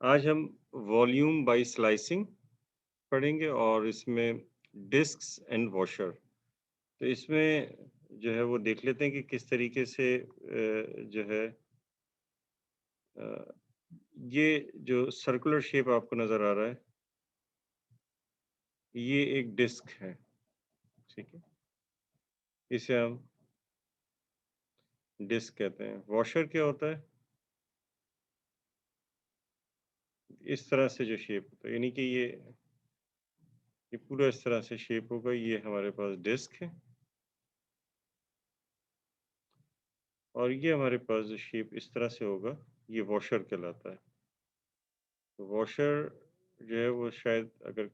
आज हम volume by slicing पढ़ेंगे और इसमें डिस्क्स एंड वॉशर। तो इसमें जो है वो देख लेते हैं कि किस तरीके से जो है अ, ये जो सर्कुलर शेप आपको नज़र आ रहा है, ये एक डिस्क है, ठीक है? इसे हम डिस्क कहते हैं। वॉशर क्या होता है? इस तरह से जो शेप होता है, यानी कि ये पूरा इस तरह से शेप होगा, ये हमारे पास डिस्क है और ये हमारे पास जो शेप इस तरह से होगा, ये वॉशर कहलाता है। तो वॉशर जो है वो शायद अगर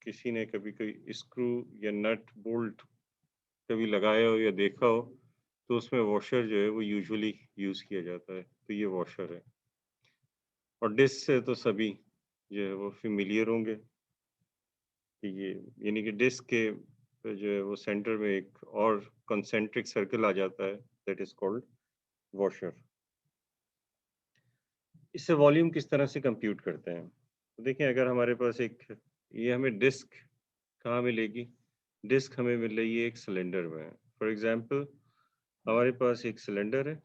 किसी ने कभी कोई स्क्रू या नट बोल्ट कभी लगाया हो या देखा हो, तो उसमें वॉशर जो है वो यूजुअली यूज़ किया जाता है, तो ये वॉशर है। और डिस्क से तो सभी जो है वो फ़ेमिलियर होंगे कि ये यानी कि डिस्क के जो है वो सेंटर में एक और कंसेंट्रिक सर्कल आ जाता है, दैट इज़ कॉल्ड वॉशर। इससे वॉल्यूम किस तरह से कंप्यूट करते हैं? तो देखिए अगर हमारे पास एक ये हमें डिस्क कहाँ मिलेगी? डिस्क हमें मिल रही है एक सिलेंडर में। फॉर एग्ज़ाम्पल हमारे पास एक सिलेंडर है,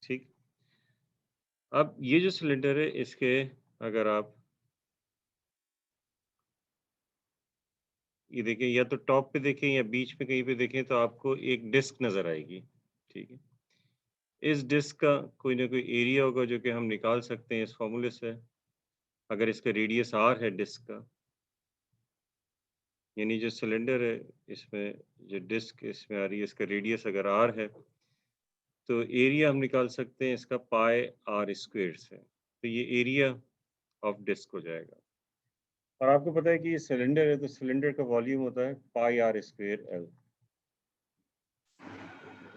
ठीक? अब ये जो सिलेंडर है इसके अगर आप ये देखें या तो टॉप पे देखें या बीच में कहीं पे देखें तो आपको एक डिस्क नज़र आएगी, ठीक है? इस डिस्क का कोई ना कोई एरिया होगा जो कि हम निकाल सकते हैं इस फ़ॉर्मूले से। अगर इसका रेडियस r है डिस्क का, यानी जो सिलेंडर है इसमें जो डिस्क इसमें आ रही है इसका रेडियस अगर r है, तो एरिया हम निकाल सकते हैं इसका पाई r स्क्वायर से। तो ये एरिया ऑफ डिस्क हो जाएगा। और आपको पता है कि ये सिलेंडर है तो सिलेंडर का वॉल्यूम होता है पाई r स्क्वायर L।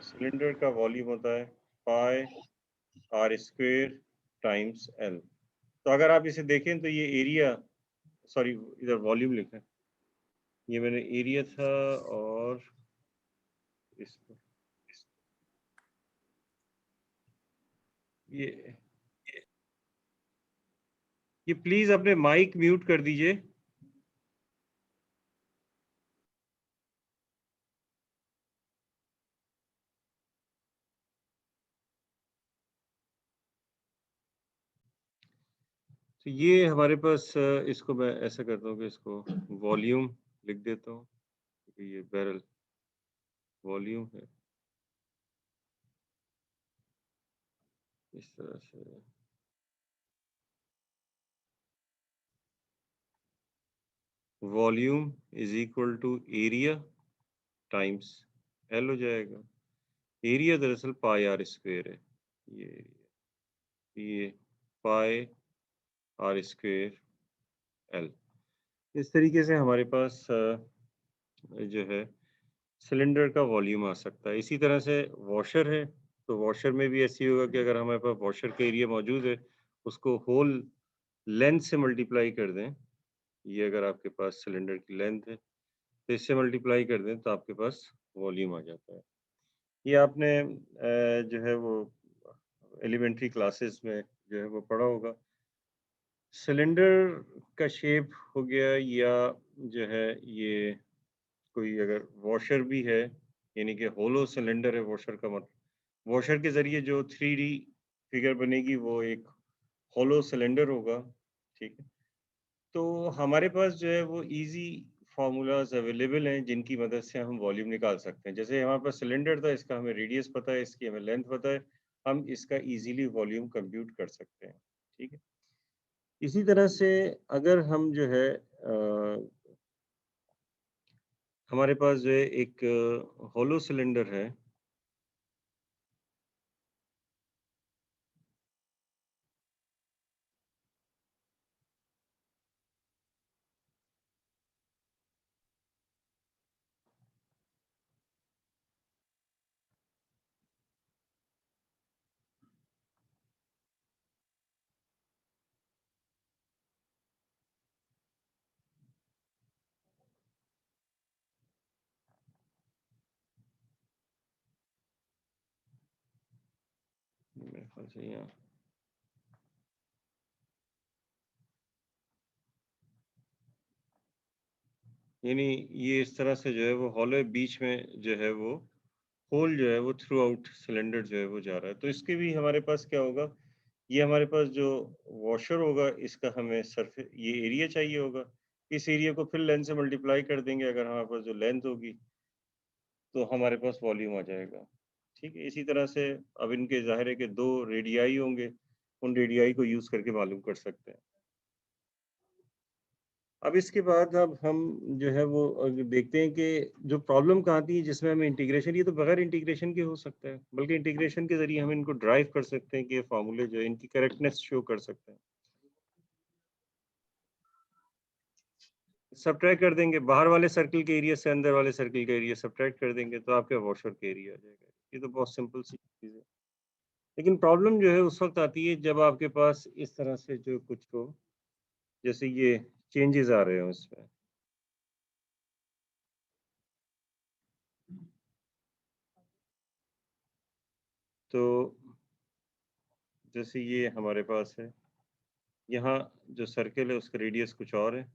सिलेंडर का वॉल्यूम होता है पाई r स्क्वायर टाइम्स L। तो अगर आप इसे देखें तो ये एरिया सॉरी इधर वॉल्यूम लिखा है। ये मैंने एरिया था और इसको ये ये प्लीज़ अपने माइक म्यूट कर दीजिए। तो ये हमारे पास इसको मैं ऐसा करता हूँ कि इसको वॉल्यूम लिख देता हूँ क्योंकि ये बैरल वॉल्यूम है इस तरह से। Volume is equal to area times L हो जाएगा। एरिया दरअसल पाई आर स्क्वायर है। ये ये पाई आर स्क्वायर एल। इस तरीके से हमारे पास जो है सिलेंडर का वॉल्यूम आ सकता है। इसी तरह से वॉशर है, तो वॉशर में भी ऐसे ही होगा कि अगर हमारे पास वॉशर का एरिया मौजूद है, उसको होल लेंथ से मल्टीप्लाई कर दें, ये अगर आपके पास सिलेंडर की लेंथ है, तो इससे मल्टीप्लाई कर दें तो आपके पास वॉल्यूम आ जाता है। ये आपने जो है वो एलिमेंट्री क्लासेस में जो है वो पढ़ा होगा। सिलेंडर का शेप हो गया या जो है ये कोई अगर वॉशर भी है, यानी कि होलो सिलेंडर है वॉशर का मतलब वॉशर के ज़रिए जो 3D फिगर बनेगी वो एक होलो सिलेंडर होगा, ठीक है? तो हमारे पास जो है वो ईज़ी फ़ॉर्मूलाज़ अवेलेबल हैं जिनकी मदद से हम वॉल्यूम निकाल सकते हैं। जैसे हमारे पास सिलेंडर था, इसका हमें रेडियस पता है, इसकी हमें लेंथ पता है, हम इसका ईज़िली वॉल्यूम कंप्यूट कर सकते हैं, ठीक है? इसी तरह से अगर हम जो है हमारे पास जो है एक होलो सिलेंडर है, ख्याल से यहाँ यानी ये इस तरह से जो है वो हॉलो बीच में जो है वो होल जो है वो थ्रू आउट सिलेंडर जो है वो जा रहा है। तो इसके भी हमारे पास क्या होगा, ये हमारे पास जो वॉशर होगा इसका हमें सरफेस ये एरिया चाहिए होगा। इस एरिया को फिर लेंथ से मल्टीप्लाई कर देंगे, अगर हमारे पास जो लेंथ होगी तो हमारे पास वॉल्यूम आ जाएगा। ठीक है, इसी तरह से अब इनके ज़ाहिर है कि 2 रेडियाई होंगे, उन रेडियाई को यूज़ करके मालूम कर सकते हैं। अब इसके बाद अब हम जो है वो देखते हैं कि जो प्रॉब्लम कहाँ आती है जिसमें हमें इंटीग्रेशन, ये तो बगैर इंटीग्रेशन के हो सकता है, बल्कि इंटीग्रेशन के ज़रिए हम इनको ड्राइव कर सकते हैं कि ये फ़ॉर्मूले जो है इनकी करेक्टनेस शो कर सकते हैं। सब्ट्रैक्ट कर देंगे, बाहर वाले सर्किल के एरिया से अंदर वाले सर्किल का एरिया सब्ट्रैक्ट कर देंगे तो आपके वॉशर का एरिया आ जाएगा। ये तो बहुत सिंपल सी चीज़ है। लेकिन प्रॉब्लम जो है उस वक़्त आती है जब आपके पास इस तरह से जो कुछ हो, जैसे ये चेंजेज़ आ रहे हों इसमें। तो जैसे ये हमारे पास है, यहाँ जो सर्किल है उसका रेडियस कुछ और है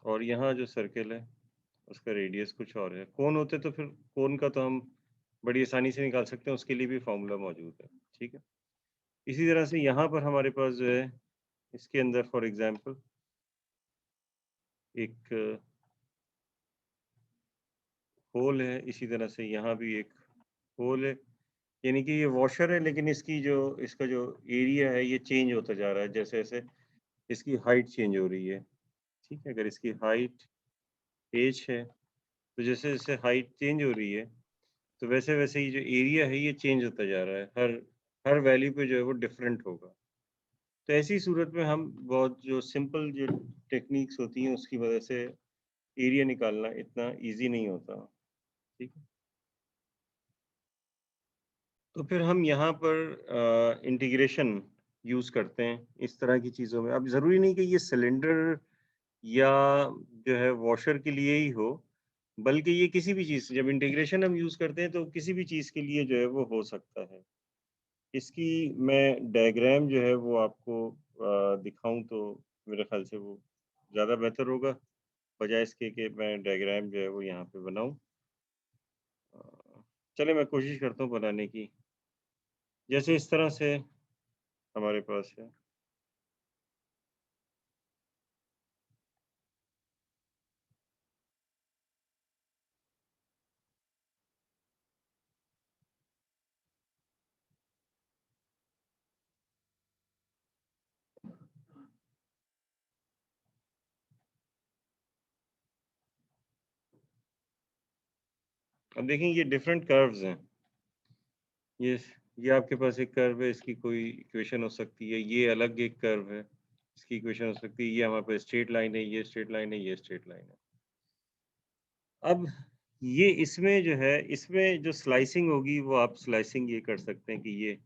और यहाँ जो सर्किल है उसका रेडियस कुछ और है। कोन होते तो फिर कोन का तो हम बड़ी आसानी से निकाल सकते हैं, उसके लिए भी फ़ॉर्मूला मौजूद है, ठीक है? इसी तरह से यहाँ पर हमारे पास जो है इसके अंदर फॉर एग्ज़ाम्पल एक होल है, इसी तरह से यहाँ भी एक होल है। यानी कि ये वॉशर है लेकिन इसका जो एरिया है ये चेंज होता जा रहा है जैसे-जैसे इसकी हाइट चेंज हो रही है, ठीक है? अगर इसकी हाइट h है, तो जैसे-जैसे हाइट चेंज हो रही है, तो वैसे-वैसे ही जो एरिया है ये चेंज होता जा रहा है। हर हर वैल्यू पे जो है वो डिफरेंट होगा। तो ऐसी सूरत में हम बहुत जो सिंपल जो टेक्निक्स होती हैं उसकी वजह से एरिया निकालना इतना ईज़ी नहीं होता, ठीक है? तो फिर हम यहाँ पर इंटीग्रेशन यूज़ करते हैं इस तरह की चीज़ों में। अब ज़रूरी नहीं कि ये सिलेंडर या जो है वॉशर के लिए ही हो, बल्कि ये किसी भी चीज़ से जब इंटीग्रेशन हम यूज़ करते हैं तो किसी भी चीज़ के लिए जो है वो हो सकता है। इसकी मैं डायग्राम जो है वो आपको दिखाऊँ तो मेरे ख़्याल से वो ज़्यादा बेहतर होगा, बजाए इसके कि मैं डायग्राम जो है वो यहाँ पे बनाऊँ। अ, चलिए मैं कोशिश करता हूँ बनाने की। जैसे इस तरह से हमारे पास है। अब देखें ये डिफरेंट कर्व्स हैं। ये ये आपके पास एक कर्व है, इसकी कोई इक्वेशन हो सकती है। ये अलग एक कर्व है, इसकी इक्वेशन हो सकती है। ये हमारे पास स्ट्रेट लाइन है, ये स्ट्रेट लाइन है, ये स्ट्रेट लाइन है। अब ये इसमें जो है, इसमें जो स्लाइसिंग होगी वो आप स्लाइसिंग ये कर सकते हैं कि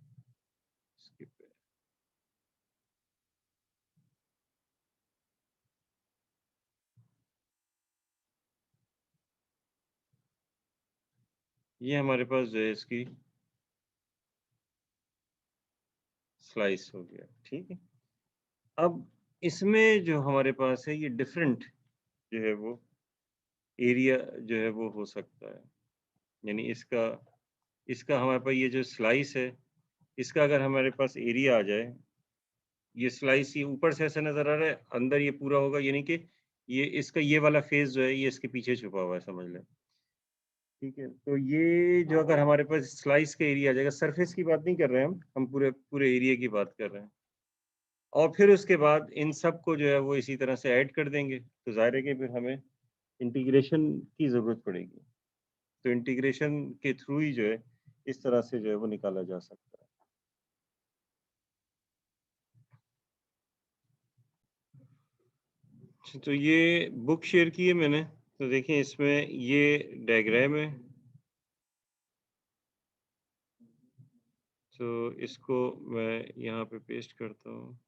ये हमारे पास जो है इसकी स्लाइस हो गया, ठीक है? अब इसमें जो हमारे पास है ये डिफरेंट जो है वो एरिया जो है वो हो सकता है। यानी इसका इसका हमारे पास ये जो स्लाइस है, इसका अगर हमारे पास एरिया आ जाए, ये स्लाइस ये ऊपर से ऐसा नज़र आ रहा है, अंदर ये पूरा होगा यानी कि ये इसका ये वाला फेस जो है ये इसके पीछे छुपा हुआ है समझ लें। ठीक है? तो ये जो अगर हमारे पास स्लाइस का एरिया आ जाएगा, सरफेस की बात नहीं कर रहे हैं हम पूरे पूरे एरिया की बात कर रहे हैं। और फिर उसके बाद इन सब को जो है वो इसी तरह से ऐड कर देंगे, तो ज़ाहिर है कि फिर हमें इंटीग्रेशन की ज़रूरत पड़ेगी। तो इंटीग्रेशन के थ्रू ही जो है, इस तरह से जो है वो निकाला जा सकता है। तो ये बुक शेयर की है मैंने, तो देखिए इसमें ये डायग्राम है। तो इसको मैं यहाँ पे पेस्ट करता हूँ।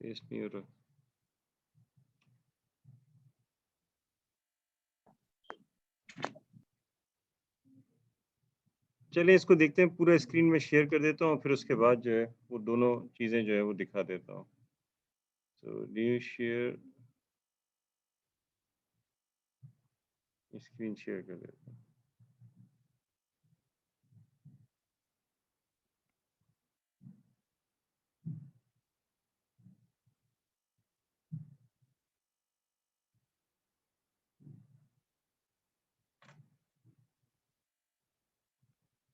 पेस्ट नहीं हो रहा। चलिए इसको देखते हैं, पूरा स्क्रीन में शेयर कर देता हूँ, फिर उसके बाद जो है वो दोनों चीज़ें जो है वो दिखा देता हूँ। तो न्यू शेयर, स्क्रीन शेयर कर देता हूँ।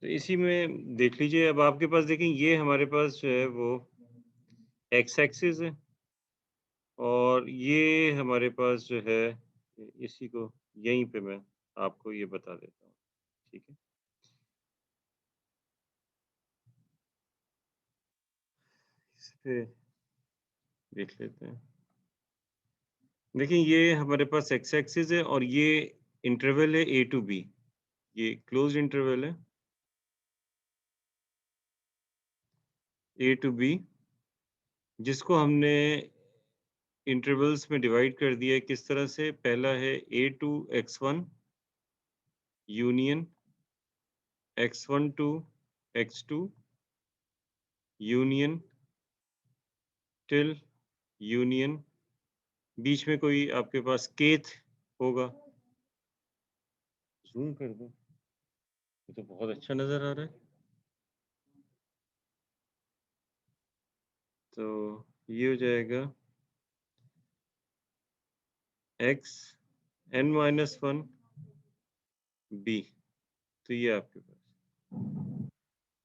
तो इसी में देख लीजिए, अब आपके पास देखें ये हमारे पास जो है वो एक्स एक्सिस है, और ये हमारे पास जो है, इसी को यहीं पे मैं आपको ये बता देता हूँ, ठीक है। इस पे देख लेते हैं। देखिए ये हमारे पास एक्स एक्सिस है और ये इंटरवल है ए टू बी, ये क्लोज्ड इंटरवल है ए टू बी, जिसको हमने इंटरवल्स में डिवाइड कर दिया है। किस तरह से? पहला है A two X one union X one two X two union till union, बीच में कोई आपके पास केथ होगा। जूम कर दूं, ये तो बहुत अच्छा नजर आ रहा है। तो ये हो जाएगा x n minus one b. तो ये आपके पास,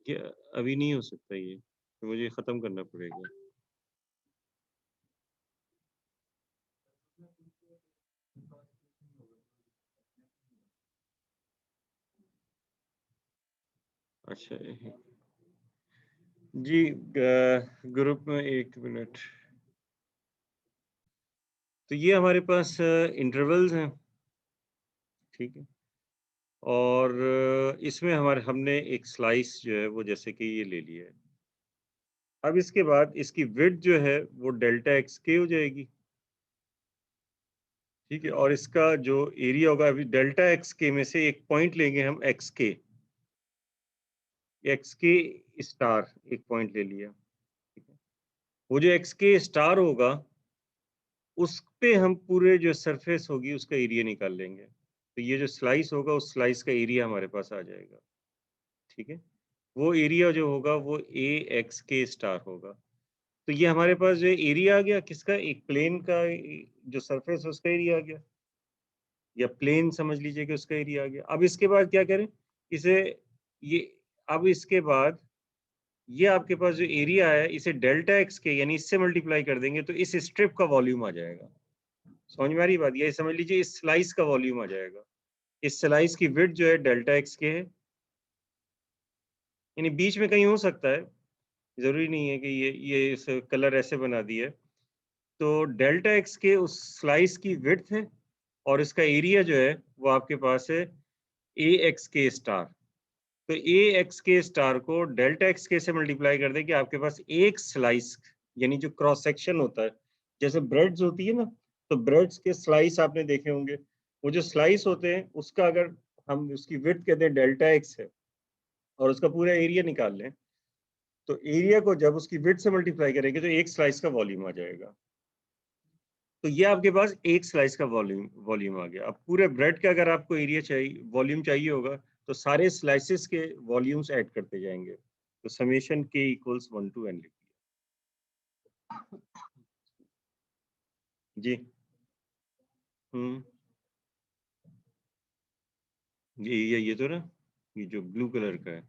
ये अभी नहीं हो सकता ये, तो मुझे खत्म करना पड़ेगा। अच्छा जी, ग्रुप में एक मिनट। तो ये हमारे पास इंटरवल्स हैं, ठीक है। और इसमें हमारे हमने एक स्लाइस जो है वो जैसे कि ये ले लिया है। अब इसके बाद इसकी विड्थ जो है वो डेल्टा एक्स के हो जाएगी, ठीक है। और इसका जो एरिया होगा, अभी डेल्टा एक्स के में से एक पॉइंट लेंगे हम, एक्स के स्टार एक पॉइंट ले लिया, ठीक है। वो जो एक्स के स्टार होगा उस पे हम पूरे जो सरफेस होगी उसका एरिया निकाल लेंगे। तो ये जो स्लाइस होगा उस स्लाइस का एरिया हमारे पास आ जाएगा, ठीक है। वो एरिया जो होगा वो ए एक्स के स्टार होगा। तो ये हमारे पास जो एरिया आ गया किसका, एक प्लेन का जो सरफेस है उसका एरिया आ गया, या प्लेन समझ लीजिए कि उसका एरिया आ गया। अब इसके बाद क्या करें, इसे ये, अब इसके बाद ये आपके पास जो एरिया है इसे डेल्टा एक्स के यानी इससे मल्टीप्लाई कर देंगे तो इस स्ट्रिप का वॉल्यूम आ जाएगा। समझ में आ रही बात? ये समझ लीजिए इस स्लाइस का वॉल्यूम आ जाएगा। इस स्लाइस की विड्थ जो है डेल्टा एक्स के है, यानी बीच में कहीं हो सकता है, जरूरी नहीं है कि ये इस कलर ऐसे बना दिया है। तो डेल्टा एक्स के उस स्लाइस की विड्थ है और इसका एरिया जो है वो आपके पास है ए एक्स के स्टार। तो ए एक्स के स्टार को डेल्टा एक्स के से मल्टीप्लाई कर दें कि आपके पास एक स्लाइस यानी जो क्रॉस सेक्शन होता है, जैसे ब्रेड्स होती है ना, तो ब्रेड्स के स्लाइस आपने देखे होंगे, वो जो स्लाइस होते हैं उसका अगर हम उसकी विड्थ कहते हैं डेल्टा एक्स है और उसका पूरा एरिया निकाल लें, तो एरिया को जब उसकी विड्थ से मल्टीप्लाई करेंगे तो एक स्लाइस का वॉल्यूम आ जाएगा। तो ये आपके पास एक स्लाइस का वॉल्यूम वॉल्यूम आ गया। अब पूरे ब्रेड का अगर आपको एरिया चाहिए, वॉल्यूम चाहिए होगा, तो सारे स्लाइसेस के वॉल्यूम्स ऐड करते जाएंगे। तो समेशन के इक्वल्स 1 to n लिख दिया जी। हम्म, ये तो ना, ये जो ब्लू कलर का है,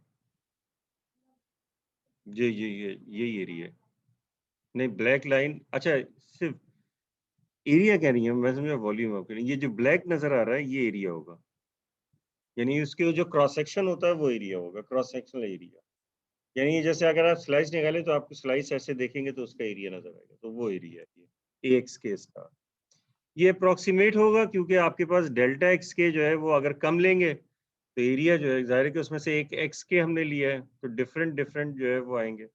ये यही एरिया है। नहीं ब्लैक लाइन, अच्छा सिर्फ एरिया कह रही है, मैं समझा वॉल्यूम आप कह रही हैं। ये जो ब्लैक नजर आ रहा है ये एरिया होगा, यानी उसके जो क्रॉस सेक्शन होता है वो एरिया होगा, क्रॉस सेक्शनल एरिया। यानी जैसे अगर आप स्लाइस निकालें तो आपको स्लाइस ऐसे देखेंगे तो उसका एरिया नजर आएगा, तो वो एरिया है ये ए एक्स के इसका। ये अप्रोक्सीमेट होगा क्योंकि आपके पास डेल्टा एक्स के जो है वो अगर कम लेंगे तो एरिया जो है जाहिर है कि उसमें से एक एक्स के हमने लिया है तो डिफरेंट डिफरेंट जो है वो आएंगे।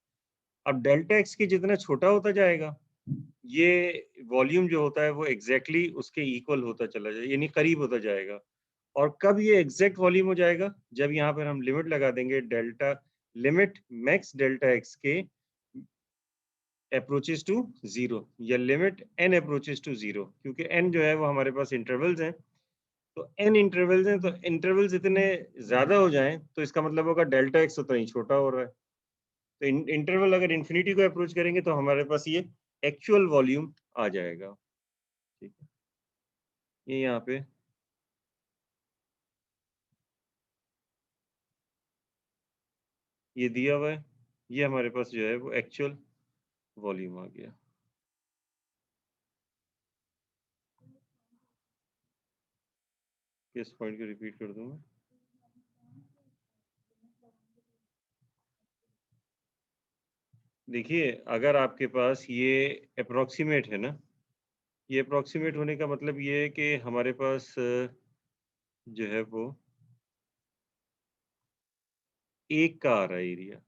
अब डेल्टा एक्स के जितना छोटा होता जाएगा ये वॉल्यूम जो होता है वो एग्जैक्टली उसके इक्वल होता चला जाए, यानी करीब होता जाएगा। और कब ये एग्जैक्ट वॉल्यूम हो जाएगा? जब यहाँ पर हम लिमिट लगा देंगे delta, limit max delta x k approaches to zero, या limit n approaches to zero, क्योंकि एन जो है वो हमारे पास इंटरवल्स हैं। तो एन इंटरवल्स हैं, तो इंटरवल्स इतने ज्यादा हो जाएं तो इसका मतलब होगा डेल्टा एक्स उतना ही छोटा हो रहा है। तो इंटरवल अगर इन्फिनिटी को अप्रोच करेंगे तो हमारे पास ये एक्चुअल वॉल्यूम आ जाएगा। ठीक है, ये यहाँ पे ये दिया हुआ है, ये हमारे पास जो है वो एक्चुअल वॉल्यूम आ गया। किस पॉइंट को रिपीट कर दूंगा? देखिए, अगर आपके पास ये अप्रोक्सीमेट है ना, ये अप्रोक्सीमेट होने का मतलब ये है कि हमारे पास जो है वो एक का आ रहा है एरिया,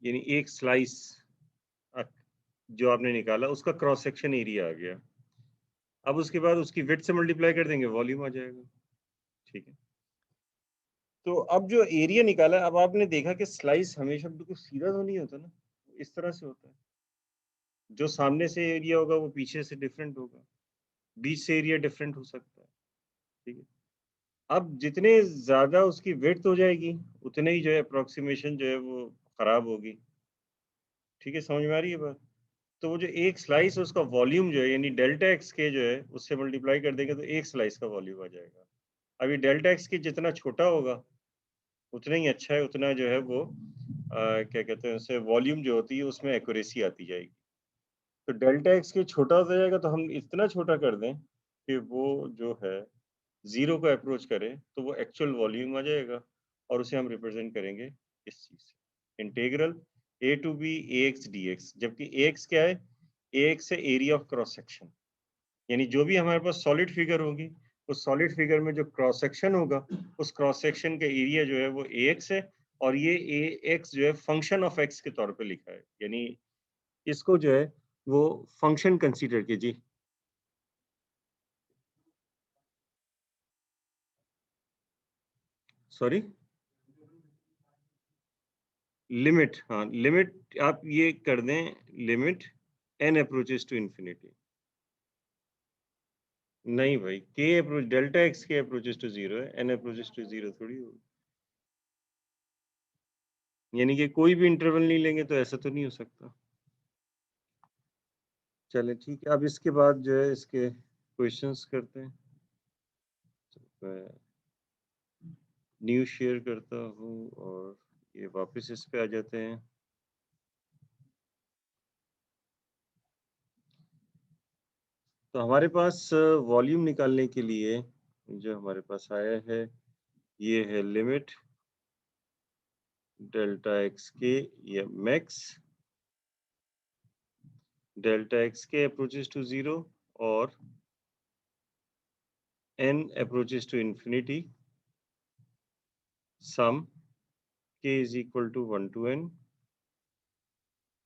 यानी एक स्लाइस जो आपने निकाला उसका क्रॉस सेक्शन एरिया आ गया। अब उसके बाद उसकी विड्थ से मल्टीप्लाई कर देंगे, वॉल्यूम आ जाएगा। ठीक है, तो अब जो एरिया निकाला, अब आपने देखा कि स्लाइस हमेशा बिल्कुल सीधा तो नहीं होता ना, इस तरह से होता है। जो सामने से एरिया होगा वो पीछे से डिफरेंट होगा, बीच से एरिया डिफरेंट हो सकता है। ठीक है, अब जितने ज्यादा उसकी विड्थ हो जाएगी उतने ही जो है अप्रोक्सीमेशन जो है वो खराब होगी। ठीक है, समझ में आ रही है बात? तो वो जो एक स्लाइस उसका वॉल्यूम जो है, यानी डेल्टा एक्स के जो है उससे मल्टीप्लाई कर देंगे तो एक स्लाइस का वॉल्यूम आ जाएगा। अभी डेल्टा एक्स की जितना छोटा होगा उतना ही अच्छा है, उतना जो है वो क्या कहते हैं उसे, वॉल्यूम जो होती है उसमें एक्यूरेसी आती जाएगी। तो डेल्टा एक्स के छोटा होता जाएगा तो हम इतना छोटा कर दें कि वो जो है जीरो को अप्रोच करे तो वो एक्चुअल वॉल्यूम आ जाएगा, और उसे हम रिप्रेजेंट करेंगे इस चीज से, integral a to b a x d x. जबकि ए एक्स क्या है? ए एक्स है एरिया ऑफ क्रॉस सेक्शन, यानी जो भी हमारे पास सॉलिड फिगर होगी उस सॉलिड फिगर में जो क्रॉस सेक्शन होगा उस क्रॉस सेक्शन का एरिया जो है वो ए एक्स है। और ये ए एक्स जो है फंक्शन ऑफ एक्स के तौर पे लिखा है, यानी इसको जो है वो फंक्शन कंसीडर कीजिए। सॉरी, लिमिट, हाँ लिमिट आप ये कर दें, limit n approaches to infinity. नहीं भाई, k approach, delta x k approaches to zero है, एन अप्रोचेस टू जीरो थोड़ी होगा। यानी कि कोई भी इंटरवल नहीं लेंगे तो ऐसा तो नहीं हो सकता। चले ठीक है, अब इसके बाद जो है इसके क्वेश्चंस करते हैं। तो मैं न्यू शेयर करता हूँ और ये वापस इस पे आ जाते हैं। तो हमारे पास वॉल्यूम निकालने के लिए जो हमारे पास आया है ये है लिमिट डेल्टा एक्स के, या max delta x k approaches to zero और n approaches to infinity, sum k is equal to 1 to n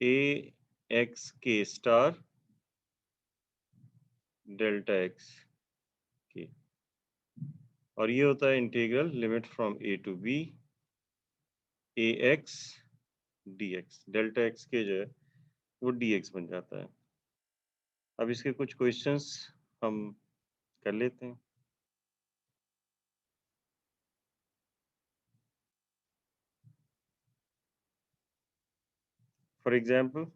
a x k star delta x k. और ये होता है integral limit from A to b a x d x. Delta x k जो है वो D x बन जाता है। अब इसके कुछ क्वेश्चंस हम कर लेते हैं। फॉर एग्जाम्पल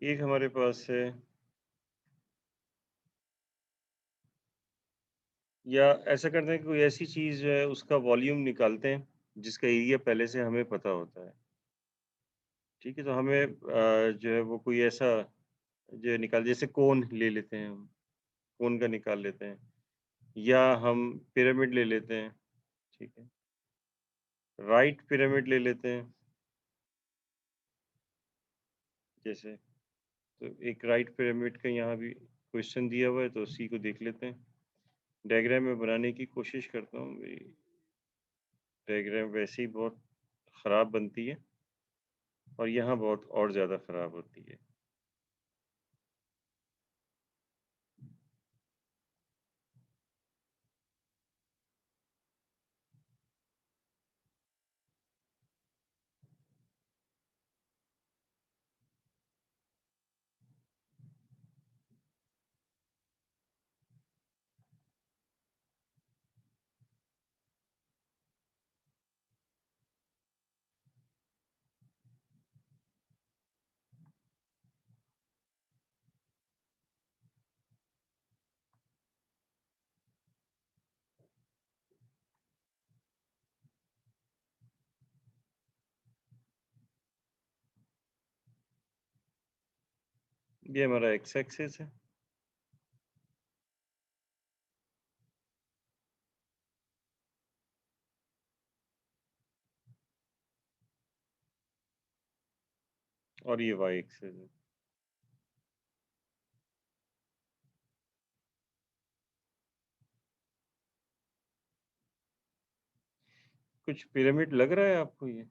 एक हमारे पास है, या ऐसा करते हैं कि कोई ऐसी चीज है उसका वॉल्यूम निकालते हैं जिसका एरिया पहले से हमें पता होता है। ठीक है, तो हमें जो है वो कोई ऐसा जो निकाल, जैसे कोन ले लेते हैं हम, कोन का निकाल लेते हैं, या हम पिरामिड ले लेते हैं। ठीक है, राइट पिरामिड ले लेते हैं, जैसे तो एक राइट पिरामिड का यहाँ भी क्वेश्चन दिया हुआ है, तो उसी को देख लेते हैं। डायग्राम में बनाने की कोशिश करता हूँ। मेरी डायग्राम वैसे ही बहुत ख़राब बनती है और यहाँ बहुत और ज़्यादा ख़राब होती है। ये हमारा एक्स एक्सिस है। और ये वाई एक्सिस है। कुछ पिरामिड लग रहा है आपको ये?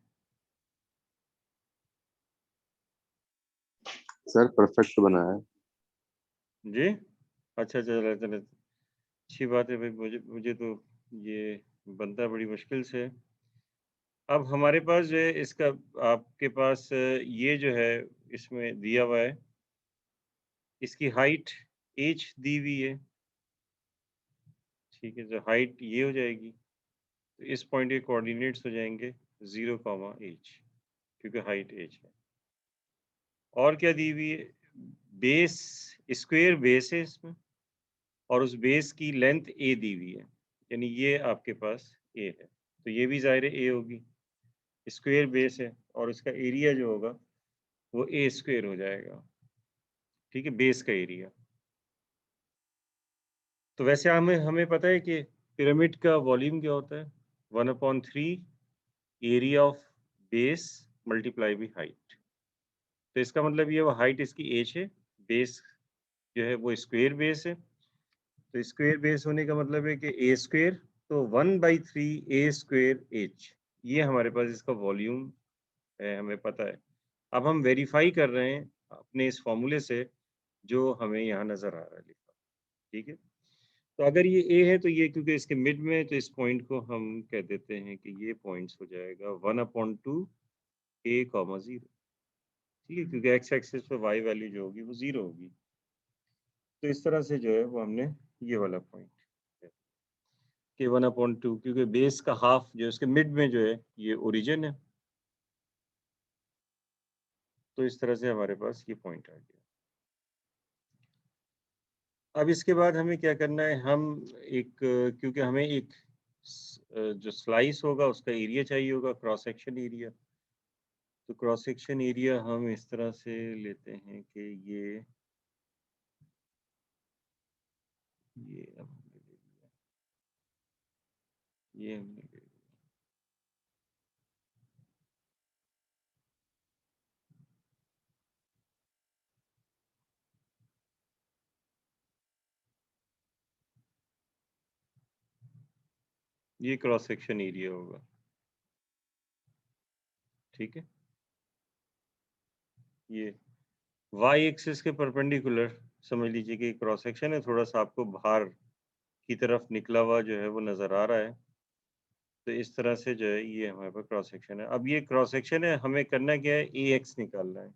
सर परफेक्ट बना है। जी अच्छा, चलो चलो, अच्छी बात है भाई। मुझे तो ये बनता बड़ी मुश्किल से। अब हमारे पास जो है इसका, आपके पास ये जो है इसमें दिया हुआ है, इसकी हाइट h दी हुई है। ठीक है, जो हाइट ये हो जाएगी, तो इस पॉइंट के कोऑर्डिनेट्स हो जाएंगे 0, h, क्योंकि हाइट h है। और क्या दी हुई है? बेस, स्क्वायर बेस है इसमें, और उस बेस की लेंथ a दी हुई है, यानी ये आपके पास a है, तो ये भी ज़ाहिर है a होगी। स्क्वायर बेस है और उसका एरिया जो होगा वो a स्क्वायर हो जाएगा। ठीक है, बेस का एरिया। तो वैसे हमें हमें पता है कि पिरामिड का वॉल्यूम क्या होता है, 1/3 area of base multiply by height. तो इसका मतलब ये वो हाइट इसकी h है, बेस जो है वो स्क्वायर बेस है। तो स्क्वायर बेस होने का मतलब है कि a स्क्वायर, तो 1/3 a स्क्वायर h, ये हमारे पास इसका वॉल्यूम है, हमें पता है। अब हम वेरीफाई कर रहे हैं अपने इस फॉर्मूले से जो हमें यहाँ नज़र आ रहा है लिखा। ठीक है, तो अगर ये a है तो ये क्योंकि इसके मिड में है, तो इस पॉइंट को हम कह देते हैं कि ये पॉइंट्स हो जाएगा 1/2 a, 0। ठीक है, क्योंकि x एक्सिस पे y वैल्यू जो होगी वो 0 होगी। तो इस तरह से जो है वो हमने ये वाला पॉइंट कि 1/2, क्योंकि बेस का हाफ जो है उसके मिड में जो है ये ओरिजिन है, तो इस तरह से हमारे पास ये पॉइंट आ गया। अब इसके बाद हमें क्या करना है, हम एक, क्योंकि हमें एक जो स्लाइस होगा उसका एरिया चाहिए होगा, क्रॉस सेक्शन एरिया। तो क्रॉस सेक्शन एरिया हम इस तरह से लेते हैं कि ये अब हमने ले लिया, ये हमने ले लिया। ये क्रॉस सेक्शन एरिया होगा। ठीक है, ये वाई एक्सिस के परपेंडिकुलर समझ लीजिए कि क्रॉस सेक्शन है, थोड़ा सा आपको बाहर की तरफ निकला हुआ जो है वो नज़र आ रहा है। तो इस तरह से जो है ये हमारे पास क्रॉस सेक्शन है। अब ये क्रॉस सेक्शन है, हमें करना क्या है, ए एक्स निकालना है।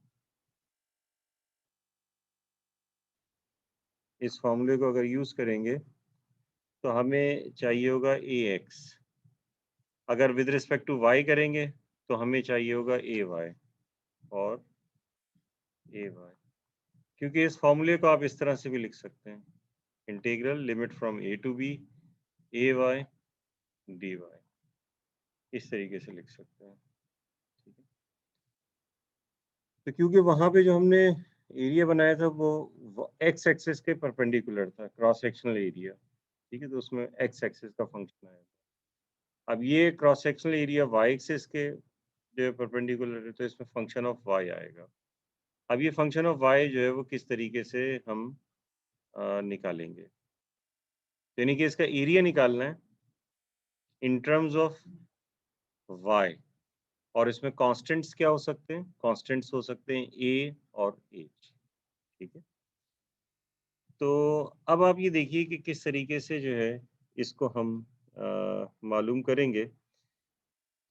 इस फॉर्मूले को अगर यूज़ करेंगे तो हमें चाहिए होगा ए एक्स। अगर विद रिस्पेक्ट टू वाई करेंगे तो हमें चाहिए होगा ए वाई और ए वाई, क्योंकि इस फॉर्मूले को आप इस तरह से भी लिख सकते हैं, integral limit from A to b a Y D y, इस तरीके से लिख सकते हैं। ठीक है, तो क्योंकि वहाँ पे जो हमने एरिया बनाया था वो एक्स एक्सिस के परपेंडिकुलर था, क्रॉस सेक्शनल एरिया। ठीक है, तो उसमें एक्स एक्सिस का फंक्शन आया। अब ये cross sectional area y axis के जो परपेंडिकुलर है, तो इसमें फंक्शन ऑफ वाई आएगा। अब ये फंक्शन ऑफ y जो है वो किस तरीके से हम निकालेंगे, यानी कि इसका एरिया निकालना है इन टर्म्स ऑफ y, और इसमें कांस्टेंट्स क्या हो सकते हैं, कांस्टेंट्स हो सकते हैं a और h, ठीक है। तो अब आप ये देखिए कि किस तरीके से जो है इसको हम मालूम करेंगे।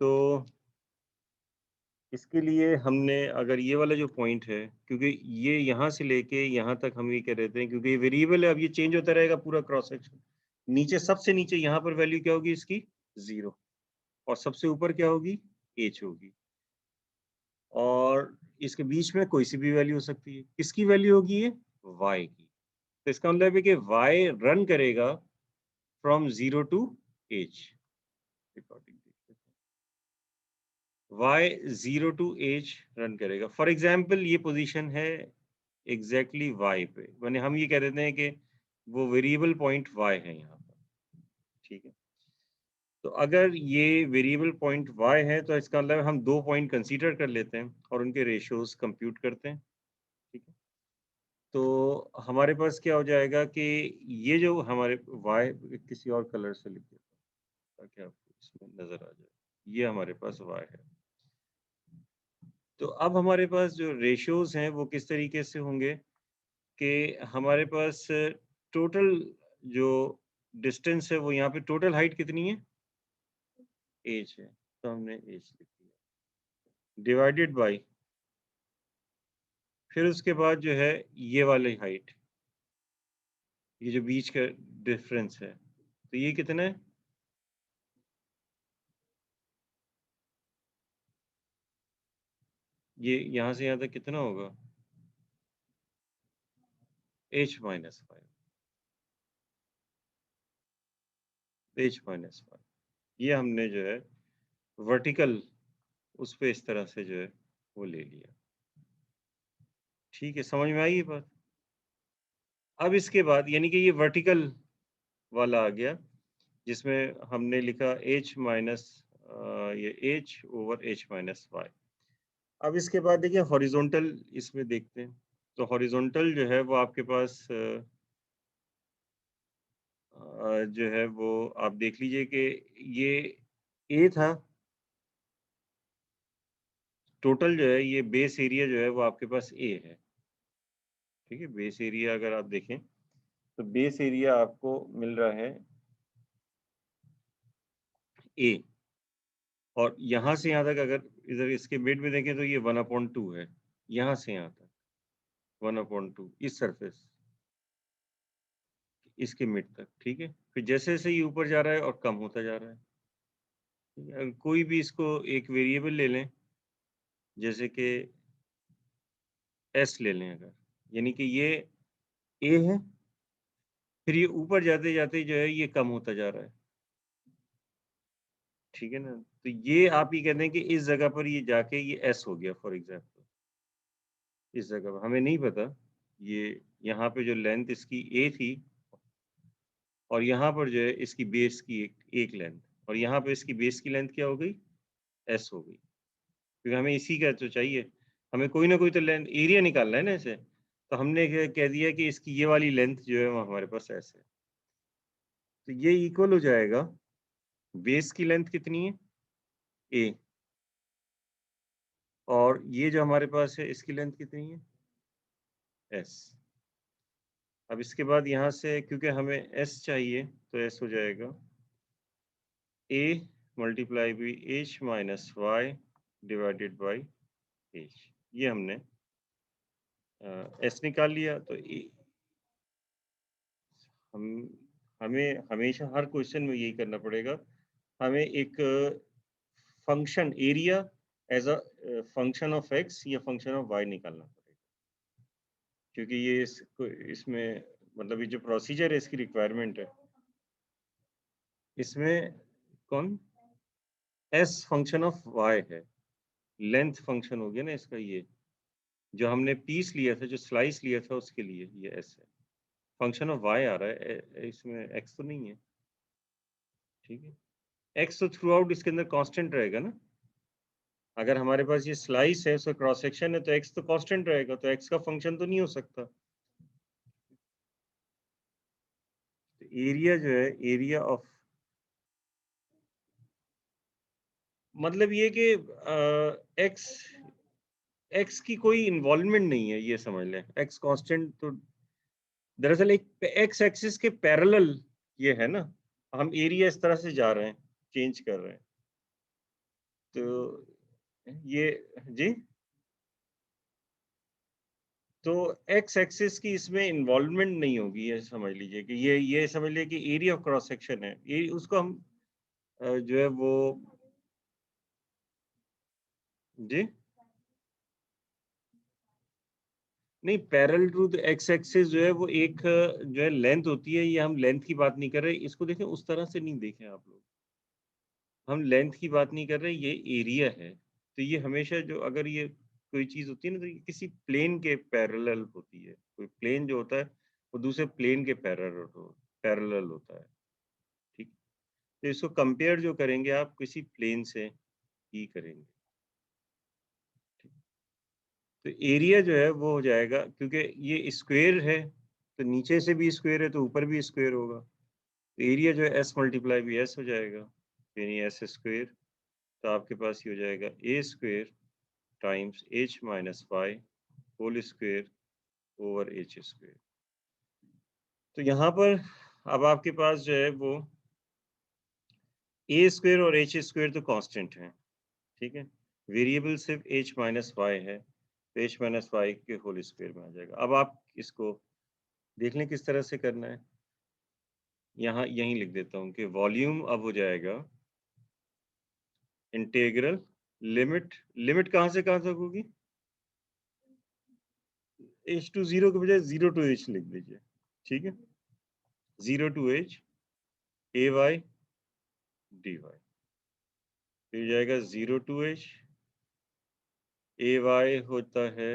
तो इसके लिए हमने अगर ये वाला जो पॉइंट है, क्योंकि ये यहाँ से लेके यहाँ तक हम ये कह रहे थे, क्योंकि ये वेरिएबल है, अब ये चेंज होता रहेगा पूरा क्रॉस सेक्शन। नीचे सबसे नीचे यहाँ पर वैल्यू क्या होगी इसकी, 0, और सबसे ऊपर क्या होगी, h होगी, और इसके बीच में कोई सी भी वैल्यू हो सकती है। किसकी वैल्यू होगी ये, y की। तो इसका मतलब है कि y रन करेगा from 0 to h। y 0 to h run करेगा। फॉर एग्जाम्पल ये पोजीशन है एग्जैक्टली y पे, माने हम ये कह देते हैं कि वो वेरिएबल पॉइंट y है यहाँ पर, ठीक है। तो अगर ये वेरिएबल पॉइंट y है तो इसका मतलब हम दो पॉइंट कंसीडर कर लेते हैं और उनके रेशियोज कंप्यूट करते हैं, ठीक है। तो हमारे पास क्या हो जाएगा कि ये जो हमारे y, किसी और कलर से लिख देता हूं ताकि आपको इसमें नजर आ जाए, ये हमारे पास y है। तो अब हमारे पास जो रेशियोज हैं वो किस तरीके से होंगे कि हमारे पास टोटल जो डिस्टेंस है वो यहाँ पे टोटल हाइट कितनी है, एज है, तो हमने एज लिख दिया, डिवाइडेड बाय, फिर उसके बाद जो है ये वाली हाइट, ये जो बीच का डिफरेंस है, तो ये कितना है, ये यहाँ से यहाँ तक कितना होगा, h-5, h-5, ये हमने जो है वर्टिकल उस पे इस तरह से जो है वो ले लिया, ठीक है। समझ में आई ये बात। अब इसके बाद यानी कि ये वर्टिकल वाला आ गया जिसमें हमने लिखा h माइनस ये h ओवर h-y। अब इसके बाद देखिए हॉरिजॉन्टल इसमें देखते हैं। तो हॉरिजॉन्टल जो है वो आपके पास जो है वो आप देख लीजिए कि ये a था, टोटल जो है ये बेस एरिया जो है वो आपके पास a है, ठीक है। बेस एरिया अगर आप देखें तो बेस एरिया आपको मिल रहा है a, और यहाँ से यहाँ तक अगर इधर इसके मिड में देखें तो ये 1/2 है, यहाँ से यहाँ तक 1/2 इस सरफेस, इसके मिड तक, ठीक है। फिर जैसे जैसे ये ऊपर जा रहा है और कम होता जा रहा है, ठीक है? अगर कोई भी इसको एक वेरिएबल ले लें, जैसे कि s ले लें अगर, यानी कि ये a है, फिर ये ऊपर जाते जाते जो है ये कम होता जा रहा है, ठीक है ना। तो ये आप ये कहते हैं कि इस जगह पर ये जाके ये s हो गया, फॉर एग्जाम्पल इस जगह पर हमें नहीं पता, ये यहाँ पे जो लेंथ इसकी a थी और यहाँ पर जो है इसकी बेस की एक लेंथ, और यहाँ पे इसकी बेस की लेंथ क्या हो गई, s हो गई, क्योंकि हमें इसी का तो चाहिए, हमें कोई ना कोई तो लेंथ एरिया निकालना है ना इसे। तो हमने कह दिया कि इसकी ये वाली लेंथ जो है वो हमारे पास s है, तो ये इक्वल हो जाएगा, बेस की लेंथ कितनी है a, और ये जो हमारे पास है इसकी लेंथ कितनी है s। अब इसके बाद यहाँ से क्योंकि हमें s चाहिए तो s हो जाएगा a multiply by h-y divided by h। ये हमने s निकाल लिया। तो हम हमें हमेशा हर क्वेश्चन में यही करना पड़ेगा, हमें एक function area as a function of x या फंक्शन ऑफ y निकालना पड़ेगा, क्योंकि ये इसमें मतलब ये जो प्रोसीजर है इसकी रिक्वायरमेंट है। इसमें कौन, s फंक्शन ऑफ y है, लेंथ फंक्शन हो गया ना इसका, ये जो हमने पीस लिया था, जो स्लाइस लिया था उसके लिए ये s है, फंक्शन ऑफ y आ रहा है, इसमें x तो नहीं है, ठीक है। x तो थ्रू आउट इसके अंदर कांस्टेंट रहेगा ना, अगर हमारे पास ये स्लाइस है, उसका क्रॉस सेक्शन है, तो x तो कांस्टेंट रहेगा, तो x का फंक्शन तो नहीं हो सकता। तो एरिया जो है, एरिया ऑफ, मतलब ये कि x की कोई इन्वॉल्वमेंट नहीं है, ये समझ लें। x कांस्टेंट तो दरअसल एक x एक्सिस के पैरेलल ये है ना, हम एरिया इस तरह से जा रहे हैं, चेंज कर रहे हैं, तो ये जी, तो x एक्सिस की इसमें इन्वॉल्वमेंट नहीं होगी, ये समझ लीजिए कि ये समझ लीजिए कि एरिया ऑफ क्रॉस सेक्शन है, ये उसको हम जो है वो जी नहीं, parallel to the x axis जो है वो एक जो है लेंथ होती है, ये हम लेंथ की बात नहीं कर रहे, इसको देखें उस तरह से नहीं देखें आप लोग, हम लेंथ की बात नहीं कर रहे, ये एरिया है। तो ये हमेशा जो अगर ये कोई चीज होती है ना, तो ये किसी प्लेन के पैरेलल होती है, कोई प्लेन जो होता है वो दूसरे प्लेन के पैरेलल होता है, ठीक। तो इसको कंपेयर जो करेंगे आप किसी प्लेन से ही करेंगे, ठीक? तो एरिया जो है वो हो जाएगा, क्योंकि ये स्क्वायर है, तो नीचे से भी स्क्वायर है, तो ऊपर भी स्क्वायर होगा, तो एरिया जो है एस मल्टीप्लाई भी एस हो जाएगा, यानी एस स्क्वायर। तो आपके पास ये हो जाएगा A square times H minus Y whole square over H square. तो यहाँ पर अब आपके पास जो है वो ए स्क्वायर और एच स्क्वायर तो कांस्टेंट है, ठीक है। वेरिएबल सिर्फ एच माइनस वाई है, तो एच माइनस वाई के होल स्क्वायर में आ जाएगा। अब आप इसको देख लें किस तरह से करना है, यहाँ यहीं लिख देता हूँ कि वॉल्यूम अब हो जाएगा इंटीग्रल लिमिट, लिमिट कहाँ से कहाँ तक होगी, एच टू जीरो के बजाय जीरो टू एच लिख दीजिए, ठीक है, zero to H A Y D Y, फिर जाएगा zero to H A Y होता है,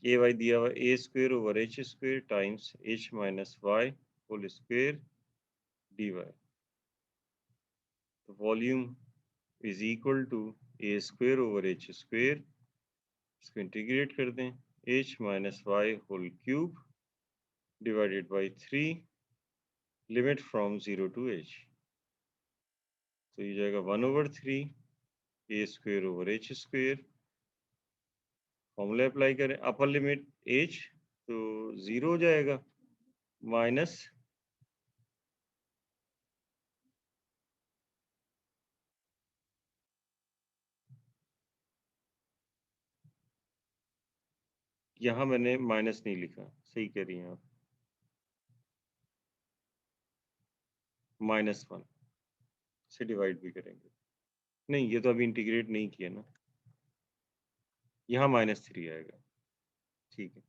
ए वाई दिया हुआ A square over H square times H minus Y whole square D Y. तो volume is equal to A square over H square, इसको integrate कर दें, H minus Y whole cube divided by 3, limit from zero to H, तो ये जाएगा 1/3 ए square over H square, formula apply करें, upper limit H तो zero हो जाएगा, माइनस यहाँ मैंने माइनस नहीं लिखा, सही कह रही हैं आप, -1 से डिवाइड भी करेंगे, नहीं ये तो अभी इंटीग्रेट नहीं किया ना, यहाँ -3 आएगा, ठीक है,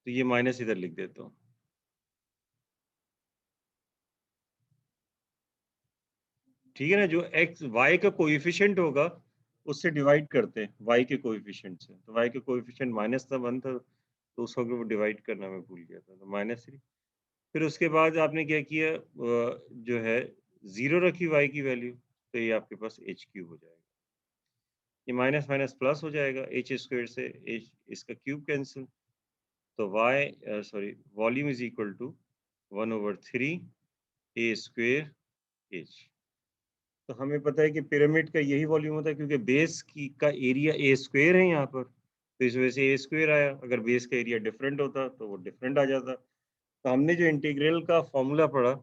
तो ये माइनस इधर लिख देता हूँ, ठीक है ना। जो एक्स वाई का कोएफिशिएंट होगा उससे डिवाइड करते हैं, वाई के कोएफिशिएंट से, तो वाई के कोएफिशिएंट -1 था, तो उसको अगर वो डिवाइड करना मैं भूल गया था, तो -3। फिर उसके बाद आपने क्या किया, जो है जीरो रखी वाई की वैल्यू, तो ये आपके पास एच क्यूब हो जाएगा, ये माइनस माइनस प्लस हो जाएगा, एच स्क्वायर से एच इसका क्यूब कैंसिल, तो y sorry volume is equal to 1/3 A square h. तो हमें पता है कि पिरामिड का यही वॉल्यूम होता है, क्योंकि बेस की का एरिया ए स्क्वायर है यहाँ पर, तो इस वजह से ए स्क्वायर आया, अगर बेस का एरिया डिफरेंट होता तो वो डिफरेंट आ जाता। तो हमने जो इंटीग्रल का फॉर्मूला पढ़ा,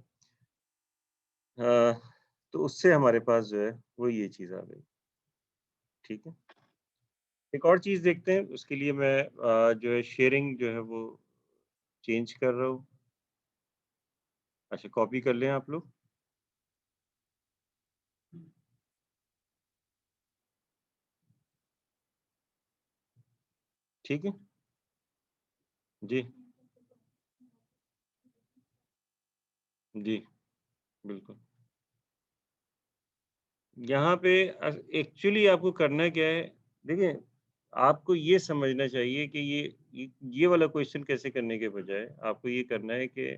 तो उससे हमारे पास जो है वो ये चीज़ आ गई, ठीक है। एक और चीज़ देखते हैं, उसके लिए मैं जो है शेयरिंग जो है वो चेंज कर रहा हूँ। अच्छा, कॉपी कर लें आप लोग, ठीक है जी, जी बिल्कुल। यहाँ पे एक्चुअली आपको करना क्या है, देखिए आपको ये समझना चाहिए कि ये वाला क्वेश्चन कैसे करने के बजाय आपको ये करना है कि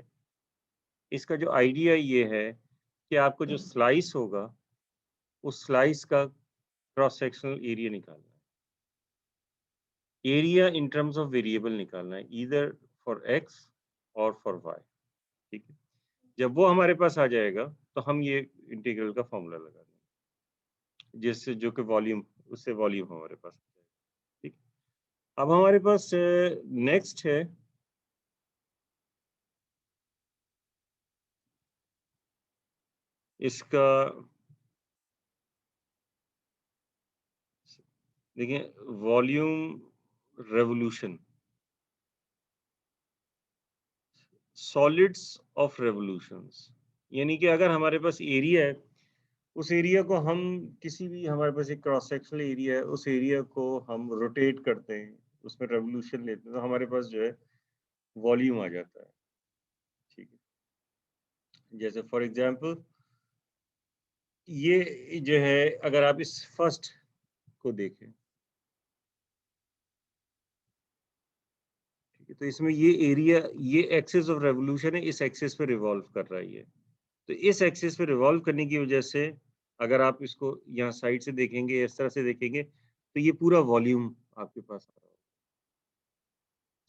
इसका जो आइडिया ये है कि आपको जो स्लाइस होगा उस स्लाइस का क्रॉस सेक्शनल एरिया निकालना है। Area in terms of variable निकालना है, ईदर फॉर एक्स और फॉर वाई। ठीक है, जब वो हमारे पास आ जाएगा तो हम ये इंटीग्रल का फॉर्मूला लगा देंगे, जिससे जो कि वॉल्यूम, उससे वॉल्यूम हमारे पास आ जाएगा। ठीक, अब हमारे पास नेक्स्ट है इसका, देखिए, volume revolution, solids of revolutions, यानी कि अगर हमारे पास एरिया है, उस एरिया को हम किसी भी, हमारे पास एक क्रॉस सेक्शनल एरिया है, उस एरिया को हम रोटेट करते हैं, उसमें रेवोल्यूशन लेते हैं, तो हमारे पास जो है वॉल्यूम आ जाता है। ठीक है, जैसे फॉर एग्जांपल ये जो है, अगर आप इस फर्स्ट को देखें, ठीक है, तो इसमें ये एरिया, ये एक्सिस ऑफ रेवोल्यूशन है, इस एक्सिस पे रिवॉल्व कर रहा है ये। तो इस एक्सिस पे रिवॉल्व करने की वजह से अगर आप इसको यहाँ साइड से देखेंगे, इस तरह से देखेंगे, तो ये पूरा वॉल्यूम आपके पास आ रहा है।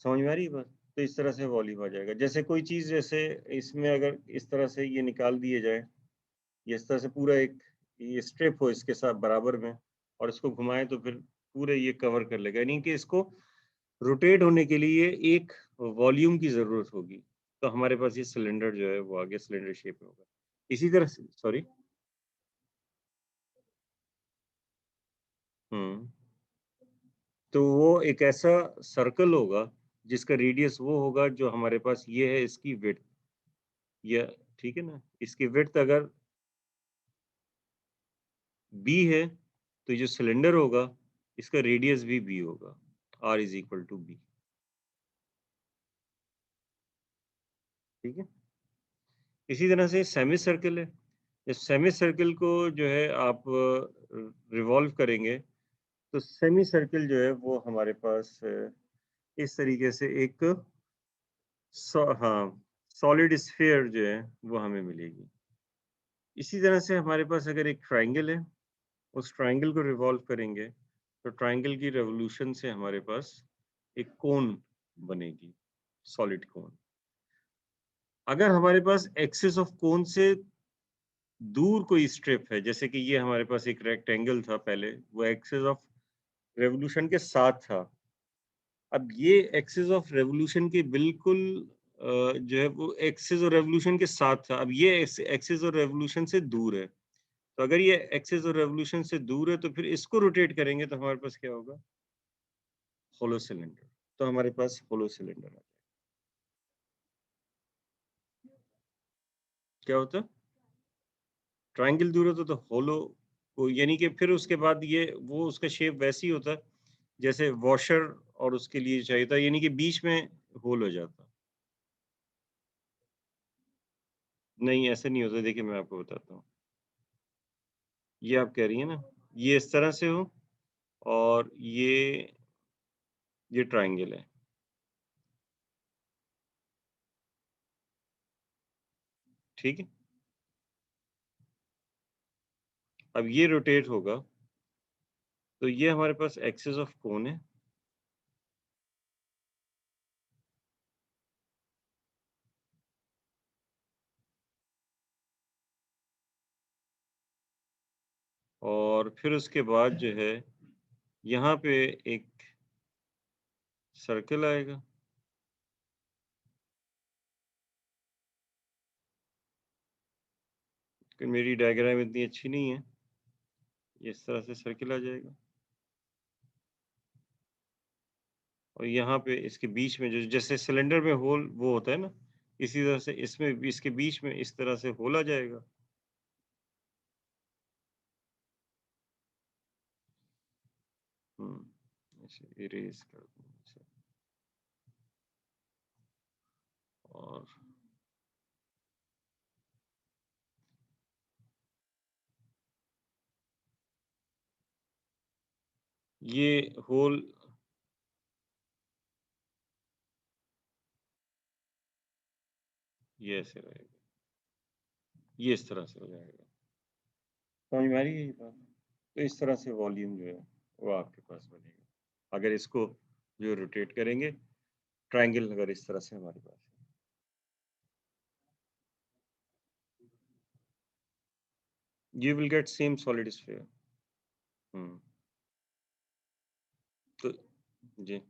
समझ में आ रही है बात? तो इस तरह से वॉल्यूम आ जाएगा। जैसे कोई चीज़, जैसे इसमें अगर इस तरह से ये निकाल दिए जाए, ये इस तरह से पूरा एक ये स्ट्रिप हो इसके साथ बराबर में, और इसको घुमाएँ तो फिर पूरे ये कवर कर लेगा। यानी कि इसको रोटेट होने के लिए एक वॉल्यूम की ज़रूरत होगी। तो हमारे पास ये सिलेंडर जो है वो आगे सिलेंडर शेप में होगा। इसी तरह से, सॉरी, हुँ। तो वो एक ऐसा सर्कल होगा जिसका रेडियस वो होगा जो हमारे पास ये है इसकी विड्थ, या ठीक है ना? इसकी विड्थ अगर b है, तो ये जो सिलेंडर होगा इसका रेडियस भी b होगा, r is equal to b। ठीक है? इसी तरह से सेमी सर्कल है। इस सेमी सर्कल को जो है आप रिवॉल्व करेंगे, तो सेमी सर्कल जो है वो हमारे पास इस तरीके से एक हाँ, सॉलिड स्फीयर जो है वो हमें मिलेगी। इसी तरह से हमारे पास अगर एक ट्रायंगल है, उस ट्रायंगल को रिवॉल्व करेंगे, तो ट्रायंगल की रेवोल्यूशन से हमारे पास एक कोन बनेगी, सॉलिड कोन। अगर हमारे पास एक्सिस ऑफ कोन से दूर कोई स्ट्रिप है, जैसे कि ये हमारे पास एक रेक्टेंगल था पहले, वो एक्सिस ऑफ रेवोल्यूशन के साथ था। अब ये एक्सिस ऑफ रेवोल्यूशन के बिल्कुल जो है वो एक्सिस ऑफ रेवोल्यूशन के साथ था। अब ये एक्सिस ऑफ रेवोल्यूशन से दूर है। तो अगर ये एक्सिस ऑफ रेवोल्यूशन से दूर है, तो फिर इसको रोटेट करेंगे तो हमारे पास क्या होगा? Hollow cylinder. तो हमारे पास होलो सिलेंडर है। क्या होता है? ट्रायंगल दूर होता तो होलो, को यानी कि फिर उसके बाद ये वो उसका शेप वैसे ही होता है जैसे वॉशर, और उसके लिए चाहिए था, यानी कि बीच में होल हो जाता। नहीं, ऐसा नहीं होता। देखिए मैं आपको बताता हूँ। ये आप कह रही हैं ना, ये इस तरह से हो, और ये ट्रायंगल है। ठीक है? अब ये रोटेट होगा, तो ये हमारे पास एक्सिस ऑफ कोन है, और फिर उसके बाद जो है यहाँ पे एक सर्कल आएगा। कि मेरी डायग्राम इतनी अच्छी नहीं है, ये इस तरह से सर्कल आ जाएगा, और यहाँ पे इसके बीच में जो, जैसे सिलेंडर में होल वो होता है ना, इसी तरह से इसमें भी, इसके बीच में इस तरह से होल आ जाएगा। ऐसे इरेज कर दूं इसे, और ये होल, ये ऐसे रहेगा, ये इस तरह से हो जाएगा। समझ में आ रही है ये बात? तो इस तरह से वॉल्यूम जो है वो आपके पास बनेगा अगर इसको जो रोटेट करेंगे, ट्रायंगल अगर इस तरह से हमारे पास है। You will get same solid sphere. तो जी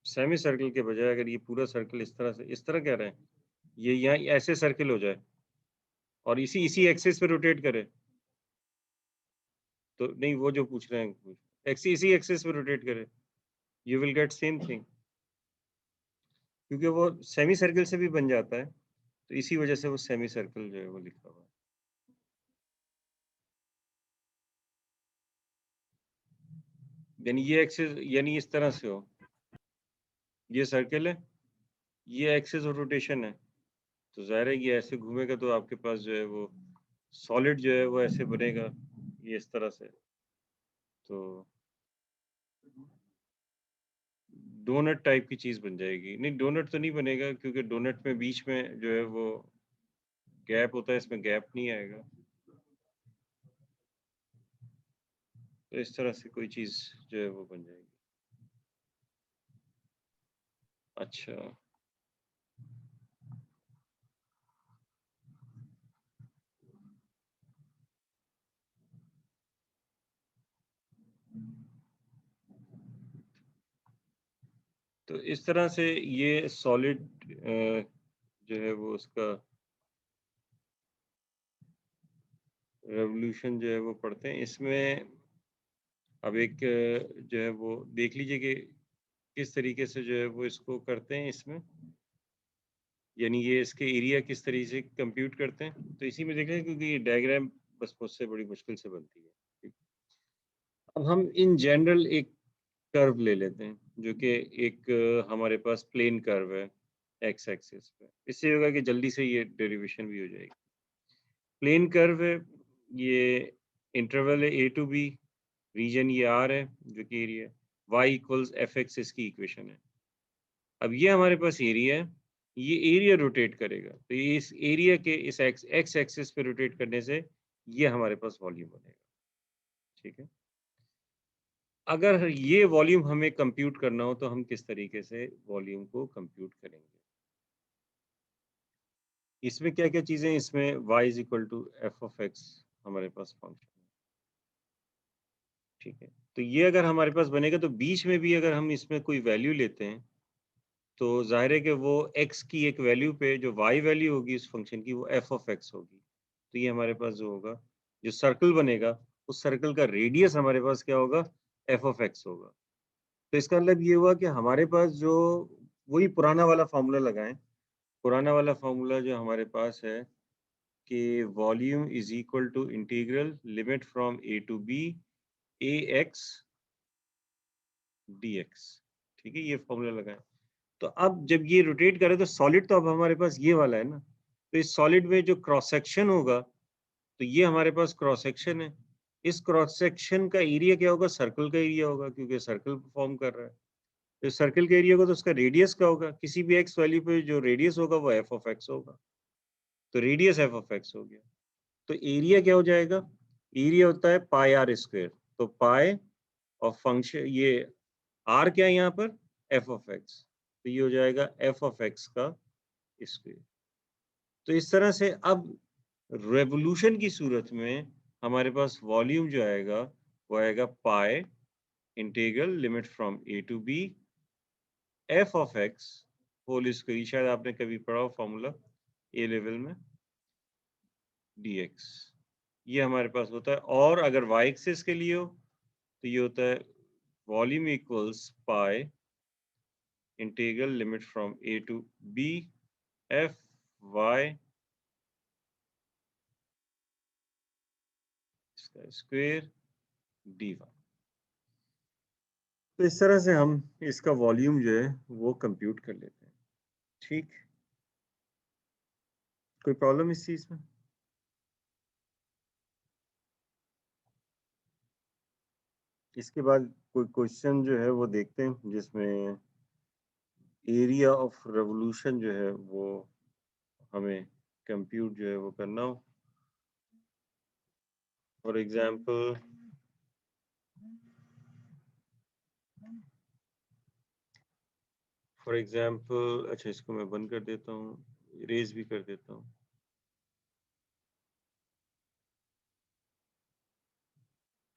सेमी सर्कल के बजाय अगर ये पूरा सर्कल इस तरह से, इस तरह कह रहे हैं, ये यहाँ ऐसे सर्कल हो जाए और इसी इसी एक्सिस पे रोटेट करे, तो नहीं वो जो पूछ रहे हैं, इसी एक्सिस पे रोटेट करे, you will get same thing, क्योंकि वो सेमी सर्कल से भी बन जाता है, तो इसी वजह से वो सेमी सर्कल जो है वो लिखा हुआ है। यानी ये एक्सिस यानी इस तरह से हो, ये सर्कल है, ये एक्सिस ऑफ रोटेशन है, तो जाहिर है ये ऐसे घूमेगा तो आपके पास जो है वो सॉलिड जो है वो ऐसे बनेगा, ये इस तरह से। तो डोनट टाइप की चीज बन जाएगी। नहीं, डोनट तो नहीं बनेगा, क्योंकि डोनट में बीच में जो है वो गैप होता है, इसमें गैप नहीं आएगा। तो इस तरह से कोई चीज जो है वो बन जाएगी। अच्छा, तो इस तरह से ये सॉलिड जो है वो उसका रेवोल्यूशन जो है वो पढ़ते हैं। इसमें अब एक जो है वो देख लीजिए कि किस तरीके से जो है वो इसको करते हैं इसमें, यानी ये इसके एरिया किस तरीके से कंप्यूट करते हैं। तो इसी में देख लें, क्योंकि ये डायग्राम बस मुझसे बड़ी मुश्किल से बनती है। ठीक। अब हम इन जनरल एक कर्व ले लेते हैं, जो कि एक हमारे पास प्लेन कर्व है एक्स एक्सिस पे। इससे होगा कि जल्दी से ये डेरिवेशन भी हो जाएगी। प्लेन कर्व है, ये इंटरवल है ए टू बी, रीजन ये आर है जो कि एरिया है, वाई इक्वल्स एफ एक्स इसकी इक्वेशन है। अब ये हमारे पास एरिया है, ये एरिया रोटेट करेगा, तो ये इस एरिया के इस एक्स एक्सिस पे रोटेट करने से ये हमारे पास वॉल्यूम बनेगा। ठीक है, अगर ये वॉल्यूम हमें कंप्यूट करना हो तो हम किस तरीके से वॉल्यूम को कंप्यूट करेंगे। इसमें क्या क्या चीजें, इसमें y is equal to f of x हमारे पास फंक्शन है। ठीक है, तो ये अगर हमारे पास बनेगा तो बीच में भी अगर हम इसमें कोई वैल्यू लेते हैं, तो जाहिर है कि वो x की एक वैल्यू पे जो y वैल्यू होगी इस फंक्शन की, वो f ऑफ x होगी। तो ये हमारे पास जो होगा, जो सर्कल बनेगा, उस सर्कल का रेडियस हमारे पास क्या होगा, f ऑफ x होगा। तो इसका मतलब ये हुआ कि हमारे पास जो, वही पुराना वाला फार्मूला लगाएं, पुराना वाला फार्मूला जो हमारे पास है कि volume is equal to integral limit from a to b ax dx। ठीक है, ये फॉर्मूला लगाएं। तो अब जब ये रोटेट करे तो सॉलिड तो अब हमारे पास ये वाला है ना, तो इस सॉलिड में जो क्रॉस सेक्शन होगा, तो ये हमारे पास क्रॉस सेक्शन है। इस क्रॉस सेक्शन का एरिया क्या होगा, सर्कल का एरिया होगा, क्योंकि सर्कल फॉर्म कर रहा है। तो सर्कल का एरिया होगा तो उसका रेडियस क्या होगा, किसी भी एक्स वैल्यू पे जो रेडियस होगा वो एफ ऑफ एक्स होगा। तो रेडियस एफ ऑफ एक्स हो गया, तो एरिया क्या हो जाएगा, एरिया होता है पाई आर स्क्वायर। तो पाई और फंक्शन ये आर क्या है यहाँ पर, एफ ऑफ एक्स, तो ये हो जाएगा एफ ऑफ एक्स का स्क्वायर। तो इस तरह से अब रेवोल्यूशन की सूरत में हमारे पास वॉल्यूम जो आएगा वो आएगा pi integral limit from A to B F of X whole square, शायद आपने कभी पढ़ा हो फॉर्मूला ए लेवल में, dx। ये हमारे पास होता है। और अगर y एक्सिस के लिए हो तो ये होता है volume equals pi integral limit from A to B f y square dy। तो इस तरह से हम इसका वॉल्यूम जो है वो कंप्यूट कर लेते हैं। ठीक, कोई प्रॉब्लम इस चीज में? इसके बाद कोई क्वेश्चन जो है वो देखते हैं जिसमें एरिया ऑफ रेवोल्यूशन जो है वो हमें कंप्यूट जो है वो करना हो। फॉर एग्जांपल अच्छा इसको मैं बंद कर देता हूँ, इरेज भी कर देता हूँ।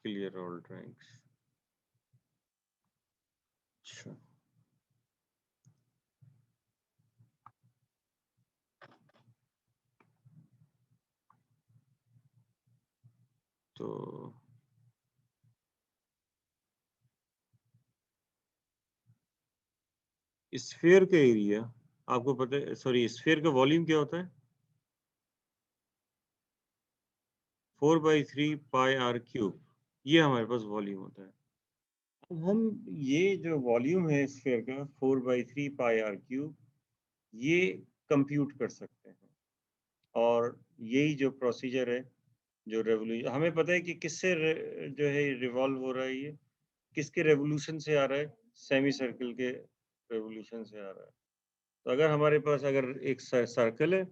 Clear all drawings. अच्छा तो स्फीयर का एरिया आपको पता है, सॉरी स्फीयर का वॉल्यूम क्या होता है? 4/3 पाई आर क्यूब, ये हमारे पास वॉल्यूम होता है। अब हम ये जो वॉल्यूम है स्फीयर का 4/3 पाई आर क्यूब, ये कंप्यूट कर सकते हैं। और यही जो प्रोसीजर है, जो रेवोल्यूशन, हमें पता है कि किससे जो है रिवॉल्व हो रहा है, ये किसके रेवोल्यूशन से आ रहा है? सेमी सर्कल के रेवोल्यूशन से आ रहा है। तो अगर हमारे पास अगर एक सर्कल है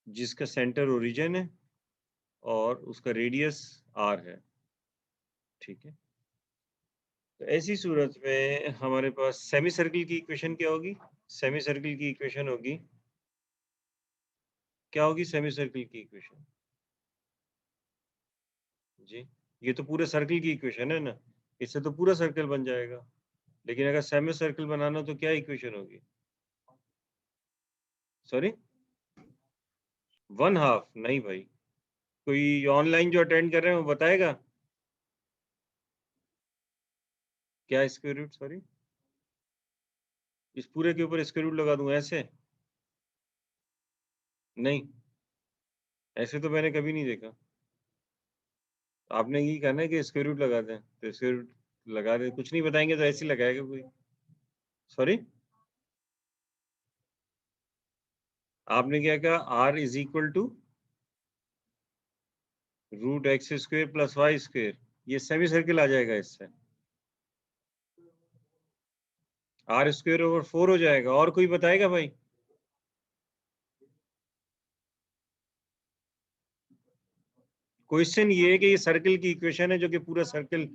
जिसका सेंटर ओरिजिन है और उसका रेडियस r है, ठीक है, तो ऐसी सूरत में हमारे पास सेमी सर्कल की इक्वेशन क्या होगी? सेमी सर्कल की इक्वेशन होगी, क्या होगी सेमी सर्कल की इक्वेशन? जी, ये तो पूरे सर्कल की इक्वेशन है ना, इससे तो पूरा सर्कल बन जाएगा। लेकिन अगर सेमी सर्कल बनाना तो क्या इक्वेशन होगी? सॉरी, 1/2? नहीं भाई, कोई ऑनलाइन जो अटेंड कर रहे हैं वो बताएगा क्या स्क्वायर रूट? सॉरी, इस पूरे के ऊपर स्क्वायर रूट लगा दूं ऐसे? नहीं, ऐसे तो मैंने कभी नहीं देखा। आपने ये कहना है कि स्क्वायर रूट लगा दें, तो स्क्वायर रूट लगा दे, कुछ नहीं बताएंगे तो ऐसे ही लगाएगा कोई। सॉरी, आपने क्या कहा? r is equal to root x square plus y square, ये सेमी सर्किल आ जाएगा इससे। r स्क्वायर ओवर 4 हो जाएगा। और कोई बताएगा भाई? क्वेश्चन ये है कि ये सर्किल की इक्वेशन है, जो कि पूरा सर्किल,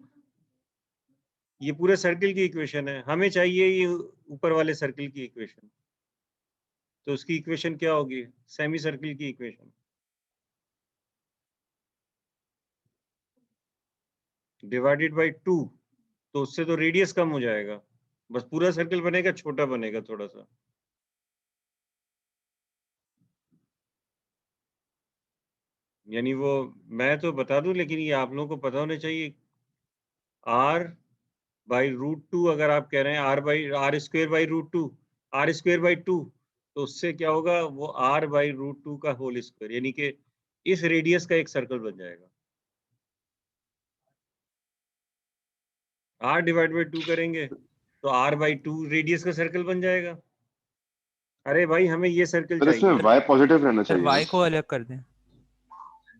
ये पूरे सर्किल की इक्वेशन है, हमें चाहिए ये ऊपर वाले सर्किल की इक्वेशन। तो उसकी इक्वेशन क्या होगी? सेमी सर्किल की इक्वेशन डिवाइडेड बाई 2, तो उससे तो रेडियस कम हो जाएगा, बस पूरा सर्किल बनेगा, छोटा बनेगा थोड़ा सा। यानी वो, मैं तो बता दूं लेकिन ये आप लोगों को पता होना चाहिए, r/√2, अगर आप कह रहे हैं r²/√2, r²/2, तो उससे क्या होगा? वो r/√2 का होल स्क्वायर, यानी कि इस रेडियस का एक सर्कल बन जाएगा। r डिवाइड बाई 2 करेंगे तो r/2 रेडियस का सर्कल बन जाएगा। अरे भाई, हमें ये सर्कल सर इसमें चाहिए। y पॉजिटिव रहना सर चाहिए ना? y को अलग कर दें।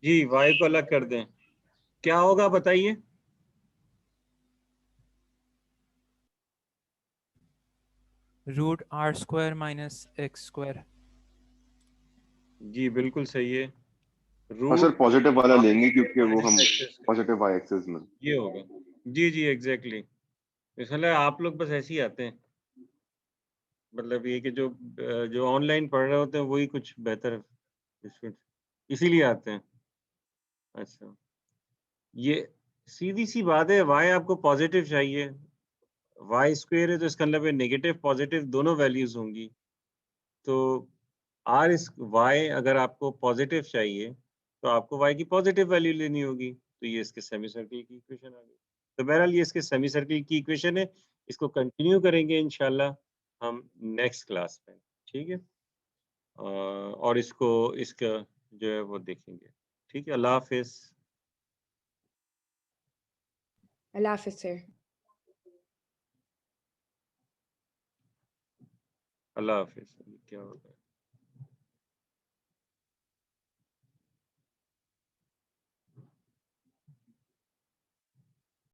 जी, y को अलग कर दें, क्या होगा बताइए? √r² minus x²। जी बिल्कुल सही है, और सर रूट पॉजिटिव वाला r लेंगे स्क्वायर क्योंकि वो हम minus x positive y axis में। ये होगा। जी जी एग्जैक्टली, इसलिए आप लोग बस ऐसे ही आते हैं, मतलब ये कि जो जो ऑनलाइन पढ़ रहे होते हैं वही कुछ बेहतर इसमें, इसीलिए आते हैं। अच्छा, ये सीधी सी बात है, y आपको पॉजिटिव चाहिए, वाई स्क्वायर है तो इसका मतलब नेगेटिव पॉजिटिव दोनों वैल्यूज होंगी। तो आर इस वाई अगर आपको पॉजिटिव चाहिए तो आपको वाई की पॉजिटिव वैल्यू लेनी होगी, तो ये इसके सेमी सर्किल की इक्वेशन आ गई। तो बहरहाल ये इसके सेमी सर्किल की इक्वेशन है, इसको कंटिन्यू करेंगे इंशाल्लाह हम नेक्स्ट क्लास में, ठीक है। और इसको, इसका जो है वो देखेंगे, ठीक है। अल्लाह हाफिज। अल्लाह हाफिज सर। अल्लाह हाफिज। क्या होता है?